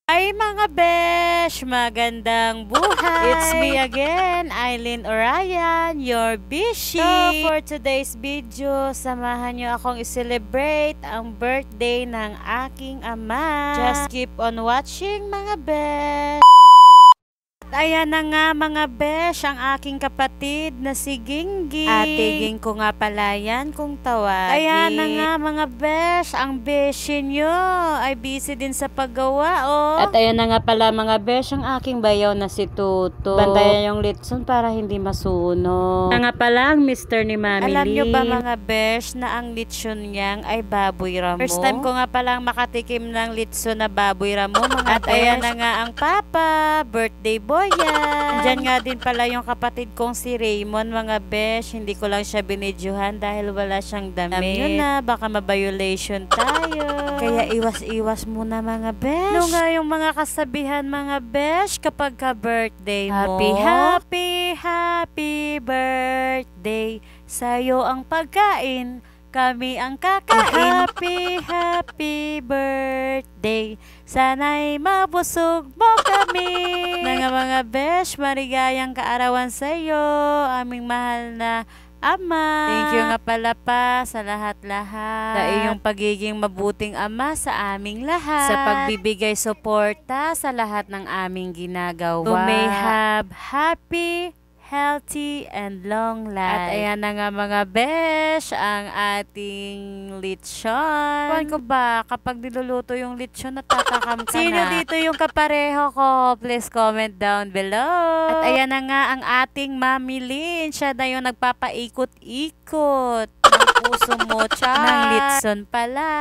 Ay mga besh, magandang buhay! It's me again, Eileen Orion, your bishi! So for today's video, samahan nyo akong i-celebrate ang birthday ng aking ama. Just keep on watching mga besh! Ayan na nga mga besh, ang aking kapatid na si Gingging. Atiging ko nga pala yan kung tawagin. Ayan na nga mga besh, ang beshi nyo ay busy din sa paggawa At ayan na nga pala mga besh, ang aking bayaw na si Tuto. Bantayan yung litson para hindi masunog. Nga pala ang Mr. ni Mami Alam nyo ba mga besh na ang litson niyang ay baboy ramo? First time ko nga palang makatikim ng litson na baboy ramo mga At besh. Ayan na nga ang papa, birthday boy yan. Diyan nga din pala yung kapatid kong si Raymond mga besh. Hindi ko lang siya binidyohan dahil wala siyang damit. Yun na, baka ma-violation tayo. Kaya iwas-iwas muna mga besh. Ano nga yung mga kasabihan mga besh kapag ka-birthday mo? Happy birthday. Sa'yo ang pagkain, kami ang kakain. Happy birthday. Sana'y mabusog mo kami. Mga besh, marigayang kaarawan sa iyo, aming mahal na ama. Thank you nga pala pa sa lahat-lahat. Sa iyong pagiging mabuting ama sa aming lahat. Sa pagbibigay suporta sa lahat ng aming ginagawa. To may have happy, healthy, and long life. At ayan na nga mga besh, ang ating lechon. Kuhan ko ba, kapag niluluto yung lechon, natatakam ka Sino na? Dito yung kapareho ko? Please comment down below. At ayan na nga ang ating Mami Lynn. Siya na yung nagpapaikot-ikot ng puso mo, cha. Ng litson pala.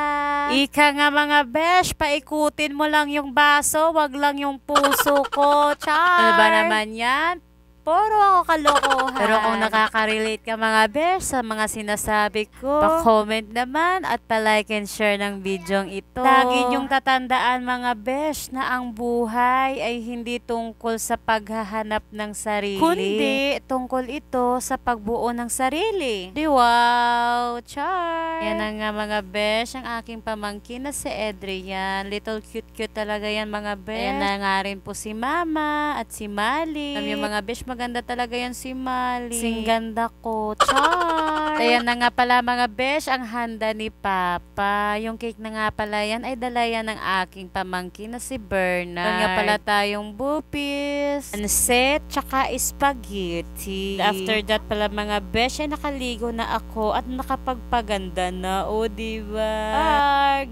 Ika nga mga besh, paikutin mo lang yung baso, wag lang yung puso ko, cha. Ano ba naman yan? Puro ako kalokohan. Pero kung nakaka-relate ka mga besh sa mga sinasabi ko, pa-comment naman at pa-like and share ng videong ito. Lagi niyong tatandaan mga besh na ang buhay ay hindi tungkol sa paghahanap ng sarili, kundi tungkol ito sa pagbuo ng sarili. Di wow, char! Yan na nga mga besh, ang aking pamangkin na si Adrian. Little cute talaga yan mga besh. Yan na nga rin po si Mama at si Mali. Alam yung mga besh, maganda talaga yan si Mali. Singganda ko, char! Ayan na nga pala mga besh, ang handa ni Papa. Yung cake na nga pala yan ay dala yan ng aking pamangkin na si Bernard. Doon nga pala tayong bupis, set, tsaka spaghetti. After that pala mga besh, ay nakaligo na ako at nakapagpaganda na. O diba?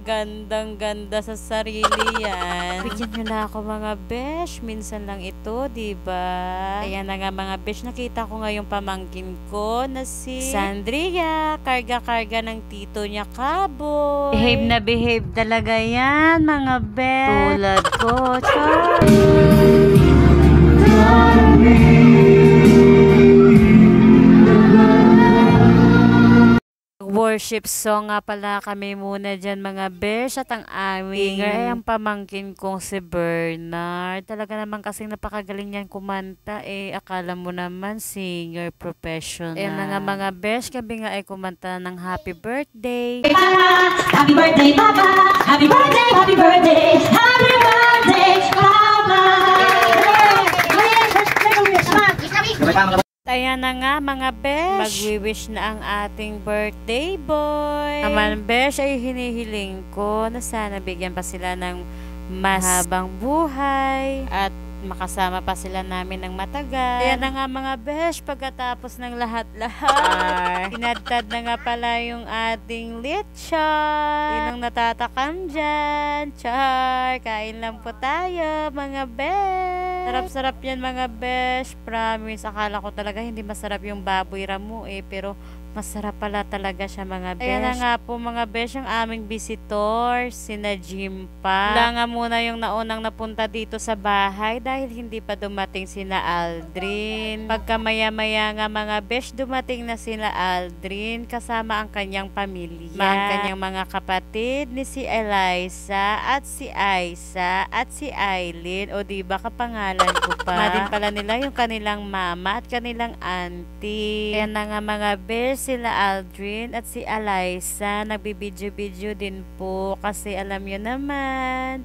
Gandang-ganda sa sarili yan. Bigyan nyo na ako mga besh. Minsan lang ito, diba? Ayan na nga mga besh, nakita ko nga yung pamangkin ko na si Sandria. Karga-karga ng tito niya kabo. Behave na behave talaga yan mga besh. Tulad ko, char! Worship song nga pala kami muna dyan mga besh. At ang aming singer ay ang pamangkin kong si Bernard. Talaga naman kasing napakagaling yan kumanta akala mo naman singer professional. Ayan na nga mga besh, kami nga ay kumanta ng happy birthday. Happy birthday Papa! Happy birthday, happy birthday! Happy birthday Papa! Ayan na nga mga besh, magwi-wish na ang ating birthday boy. Naman besh ay hinihiling ko na sana bigyan pa sila ng mas habang buhay at makasama pa sila namin ng matagal. Ayan na nga mga besh, pagkatapos ng lahat-lahat, inadtad na nga pala yung ating lechon. Yun ang natatakam dyan. Char! Kain lang po tayo mga besh. Sarap-sarap yan mga besh. Promise, akala ko talaga hindi masarap yung baboy ramo pero masarap pala talaga siya mga besh. Ayan na nga po mga besh, ang aming visitor, sina Jimpa. Wala nga muna yung naunang napunta dito sa bahay dahil hindi pa dumating sina Aldrin. Pagka maya-maya nga mga besh, dumating na sila Aldrin kasama ang kanyang pamilya. Ang kanyang mga kapatid ni si Eliza at si Aiza at si Eileen. O diba kapangalan ko pa. Madin pala nila yung kanilang mama at kanilang auntie. Ayan na nga mga besh, sila Aldrin at si Eliza nagbibidyo-video din po kasi alam nyo naman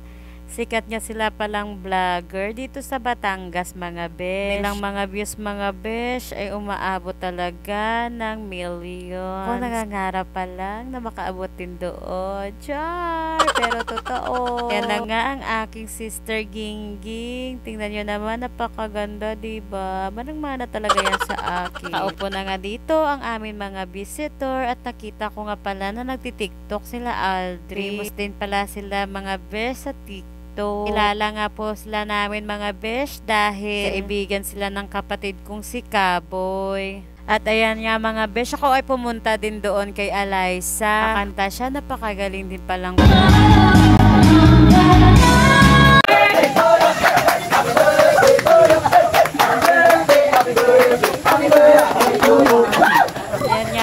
Sikat nga sila palang vlogger dito sa Batangas mga besh. Nilang mga views mga besh ay umaabot talaga ng millions. Ako nangangarap pa lang na makaabot din doon. Char! Pero totoo. Yan na nga ang aking sister Gingging. Tingnan nyo naman, napakaganda, diba? Manang-mana talaga yan sa akin. Kaupo na nga dito ang amin mga visitor at nakita ko nga pala na nagtitiktok sila Aldrin. Famous din pala sila mga besh sa TikTok. Kilala nga po sila namin mga besh dahil kaibigan sila ng kapatid kong si Kaboy. At ayan nga mga besh, ako ay pumunta din doon kay Alyssa. Kakanta siya, napakagaling din palang.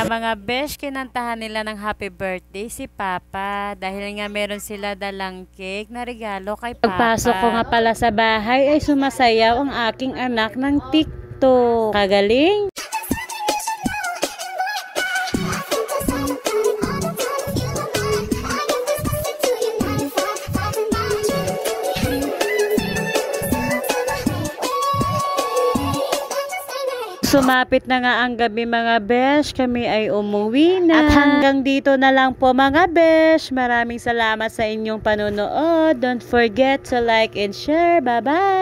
Mga besh, kinantahan nila ng happy birthday si Papa dahil nga meron sila dalang cake na regalo kay Papa. Pagpasok ko nga pala sa bahay ay sumasayaw ang aking anak ng TikTok. Kagaling! Sumapit na nga ang gabi mga besh, kami ay umuwi na. At hanggang dito na lang po mga besh. Maraming salamat sa inyong panonood. Don't forget to like and share. Bye-bye!